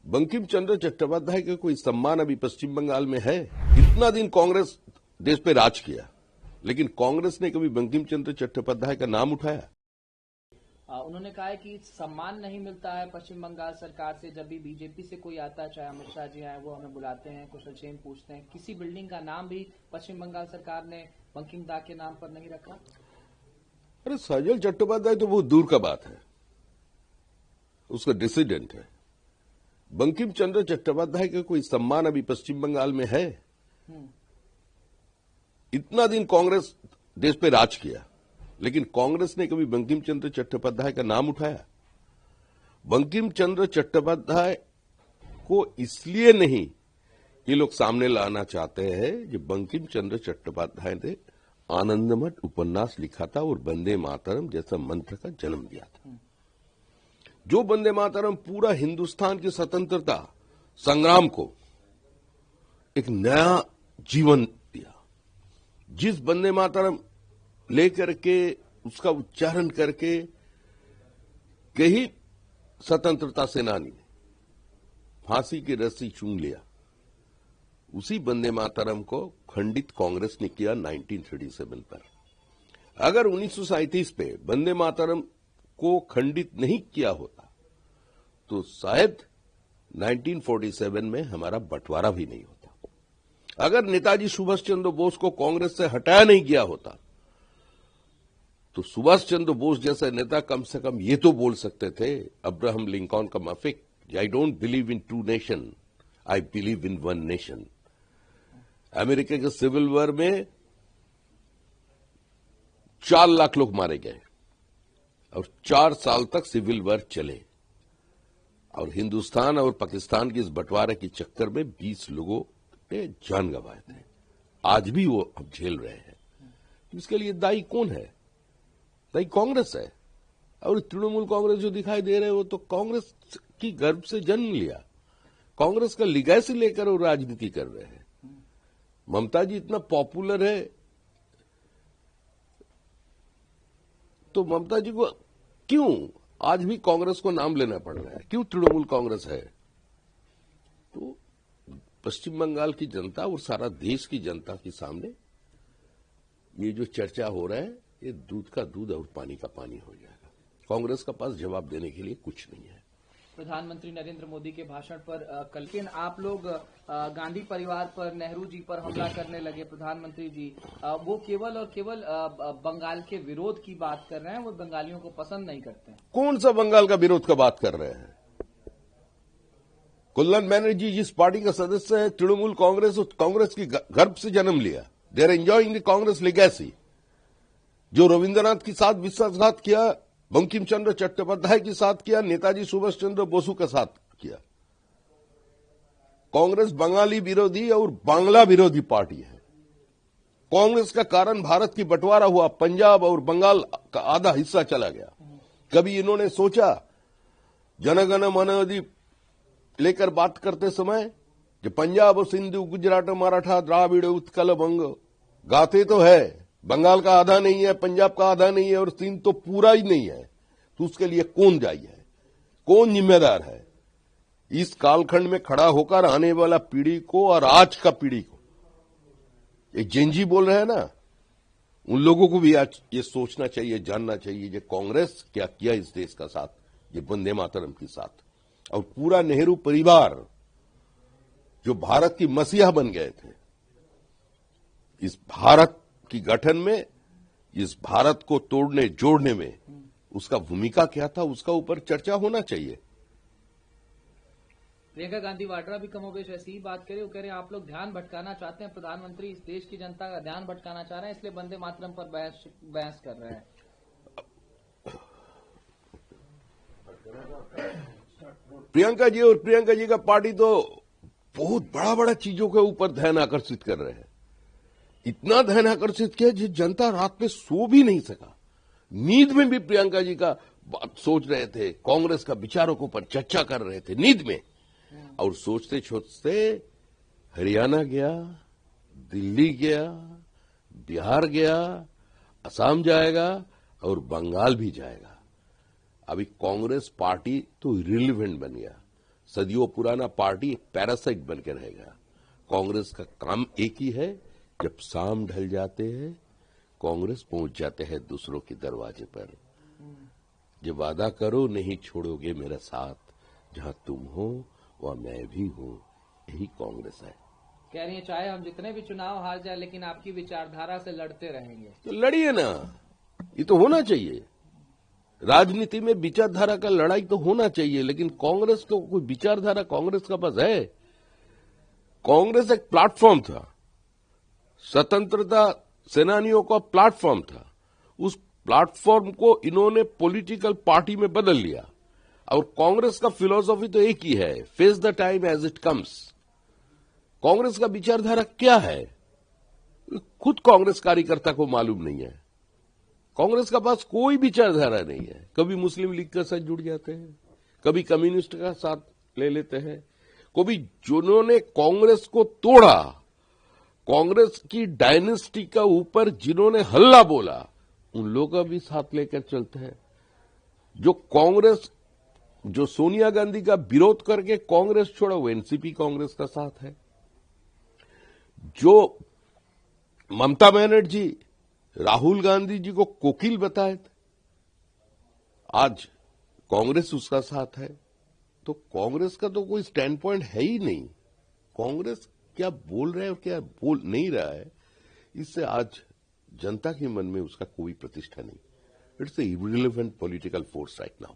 बंकिम चंद्र चट्टोपाध्याय का कोई सम्मान अभी पश्चिम बंगाल में है? इतना दिन कांग्रेस देश पे राज किया, लेकिन कांग्रेस ने कभी बंकिम चंद्र चट्टोपाध्याय का नाम उठाया? उन्होंने कहा है कि सम्मान नहीं मिलता है पश्चिम बंगाल सरकार से। जब भी बीजेपी से कोई आता है, चाहे अमित शाह जी आए, वो हमें बुलाते हैं, कुशलक्षेम पूछते हैं। किसी बिल्डिंग का नाम भी पश्चिम बंगाल सरकार ने बंकिम दा के नाम पर नहीं रखा। अरे सजल चट्टोपाध्याय तो बहुत दूर का बात है, उसका डिसिडेंट है। बंकिम चंद्र चट्टोपाध्याय का कोई सम्मान अभी पश्चिम बंगाल में है? इतना दिन कांग्रेस देश पे राज किया, लेकिन कांग्रेस ने कभी बंकिम चंद्र चट्टोपाध्याय का नाम उठाया? बंकिम चंद्र चट्टोपाध्याय को इसलिए नहीं ये लोग सामने लाना चाहते हैं कि बंकिम चंद्र चट्टोपाध्याय ने आनंदमठ उपन्यास लिखा था और वंदे मातरम जैसा मंत्र का जन्म दिया था। जो वंदे मातरम पूरा हिंदुस्तान की स्वतंत्रता संग्राम को एक नया जीवन दिया। जिस वंदे मातरम लेकर के उसका उच्चारण करके कई स्वतंत्रता सेनानी ने फांसी की रस्सी चूम लिया, उसी वंदे मातरम को खंडित कांग्रेस ने किया 1937 पर। अगर 1937 पे वंदे मातरम को खंडित नहीं किया होता तो शायद 1947 में हमारा बंटवारा भी नहीं होता। अगर नेताजी सुभाष चंद्र बोस को कांग्रेस से हटाया नहीं गया होता तो सुभाष चंद्र बोस जैसे नेता कम से कम ये तो बोल सकते थे, अब्राहम लिंकन का माफिक, I don't believe in two nation, I believe in one nation. America के सिविल वॉर में 4 लाख लोग मारे गए और 4 साल तक सिविल वॉर चले, और हिंदुस्तान और पाकिस्तान के इस बंटवारे के चक्कर में 20 लोगों ने जान गंवाए थे। आज भी वो अब झेल रहे हैं। इसके लिए दायी कौन है? दायी कांग्रेस है। और तृणमूल कांग्रेस जो दिखाई दे रहे हैं वो तो कांग्रेस की गर्भ से जन्म लिया, कांग्रेस का लिगेसी लेकर वो राजनीति कर रहे हैं। ममता जी इतना पॉपुलर है तो ममता जी को क्यों आज भी कांग्रेस को नाम लेना पड़ रहा है? क्यों तृणमूल कांग्रेस है? तो पश्चिम बंगाल की जनता और सारा देश की जनता के सामने ये जो चर्चा हो रहा है, ये दूध का दूध और पानी का पानी हो जाएगा। कांग्रेस का पास जवाब देने के लिए कुछ नहीं है। प्रधानमंत्री नरेंद्र मोदी के भाषण पर कल के आप लोग गांधी परिवार पर, नेहरू जी पर हमला करने लगे। प्रधानमंत्री जी वो केवल और केवल बंगाल के विरोध की बात कर रहे हैं, वो बंगालियों को पसंद नहीं करते हैं। कौन सा बंगाल का विरोध का बात कर रहे हैं? कल्याण बनर्जी जिस पार्टी का सदस्य है, तृणमूल कांग्रेस, उस कांग्रेस की गर्भ से जन्म लिया। They are enjoying the Congress legacy. जो रविंद्रनाथ के साथ विश्वासघात किया, बंकिम चंद्र चट्टोपाध्याय के साथ किया, नेताजी सुभाष चंद्र बोस के साथ किया। कांग्रेस बंगाली विरोधी और बांग्ला विरोधी पार्टी है। कांग्रेस का कारण भारत की बंटवारा हुआ, पंजाब और बंगाल का आधा हिस्सा चला गया। कभी इन्होंने सोचा जनगण मन अधि लेकर बात करते समय कि पंजाब, सिंधु, गुजरात, मराठा, द्राविड़, उत्कल, बंग गाते तो है, बंगाल का आधा नहीं है, पंजाब का आधा नहीं है और सिंध तो पूरा ही नहीं है। तो उसके लिए कौन दायी है? कौन जिम्मेदार है? इस कालखंड में खड़ा होकर आने वाला पीढ़ी को और आज का पीढ़ी को, ये जेनजी बोल रहे हैं ना, उन लोगों को भी आज ये सोचना चाहिए, जानना चाहिए कि कांग्रेस क्या किया इस देश का साथ, ये वंदे मातरम के साथ। और पूरा नेहरू परिवार जो भारत की मसीहा बन गए थे, इस भारत की गठन में, इस भारत को तोड़ने जोड़ने में उसका भूमिका क्या था, उसका ऊपर चर्चा होना चाहिए। प्रियंका गांधी वाड्रा भी कमोबेश ऐसी ही बात करे। वो कह रहे हैं आप लोग ध्यान भटकाना चाहते हैं, प्रधानमंत्री इस देश की जनता का ध्यान भटकाना चाह रहे हैं, इसलिए वंदे मातरम पर बहस कर रहे हैं। प्रियंका जी और प्रियंका जी का पार्टी तो बहुत बड़ा बड़ा चीजों के ऊपर ध्यान आकर्षित कर रहे हैं। इतना ध्यान आकर्षित किया जिस जनता रात में सो भी नहीं सका। नींद में भी प्रियंका जी का बात सोच रहे थे, कांग्रेस का विचारों के ऊपर चर्चा कर रहे थे नींद में। और सोचते सोचते हरियाणा गया, दिल्ली गया, बिहार गया, असम जाएगा और बंगाल भी जाएगा। अभी कांग्रेस पार्टी तो इररिलेवेंट बन गया। सदियों पुराना पार्टी एक पैरासाइट बन के रहेगा। कांग्रेस का काम एक ही है, जब शाम ढल जाते हैं कांग्रेस पहुंच जाते हैं दूसरों के दरवाजे पर। जब वादा करो नहीं छोड़ोगे मेरा साथ, जहां तुम हो वहां मैं भी हूं, यही कांग्रेस है। कह रही है चाहे हम जितने भी चुनाव हार जाए लेकिन आपकी विचारधारा से लड़ते रहेंगे। तो लड़िए ना, ये तो होना चाहिए। राजनीति में विचारधारा का लड़ाई तो होना चाहिए, लेकिन कांग्रेस तो कोई विचारधारा कांग्रेस का पास है? कांग्रेस एक प्लेटफॉर्म था, स्वतंत्रता सेनानियों का प्लेटफॉर्म था। उस प्लेटफॉर्म को इन्होंने पॉलिटिकल पार्टी में बदल लिया। और कांग्रेस का फिलॉसफी तो एक ही है, face the time as it comes. Congress का विचारधारा क्या है, खुद कांग्रेस कार्यकर्ता को मालूम नहीं है। कांग्रेस का पास कोई विचारधारा नहीं है। कभी मुस्लिम लीग के साथ जुड़ जाते हैं, कभी कम्युनिस्ट का साथ ले लेते हैं, कभी जिन्होंने कांग्रेस को तोड़ा, कांग्रेस की डायनेस्टी का ऊपर जिन्होंने हल्ला बोला, उन लोगों का भी साथ लेकर चलते हैं। जो सोनिया गांधी का विरोध करके कांग्रेस छोड़ा, वो एनसीपी कांग्रेस का साथ है। जो ममता बनर्जी राहुल गांधी जी को कोकिल बताए थे, आज कांग्रेस उसका साथ है। तो कांग्रेस का तो कोई स्टैंड पॉइंट है ही नहीं। कांग्रेस क्या बोल रहा है और क्या बोल नहीं रहा है, इससे आज जनता के मन में उसका कोई प्रतिष्ठा नहीं। It's a irrelevant political force right now.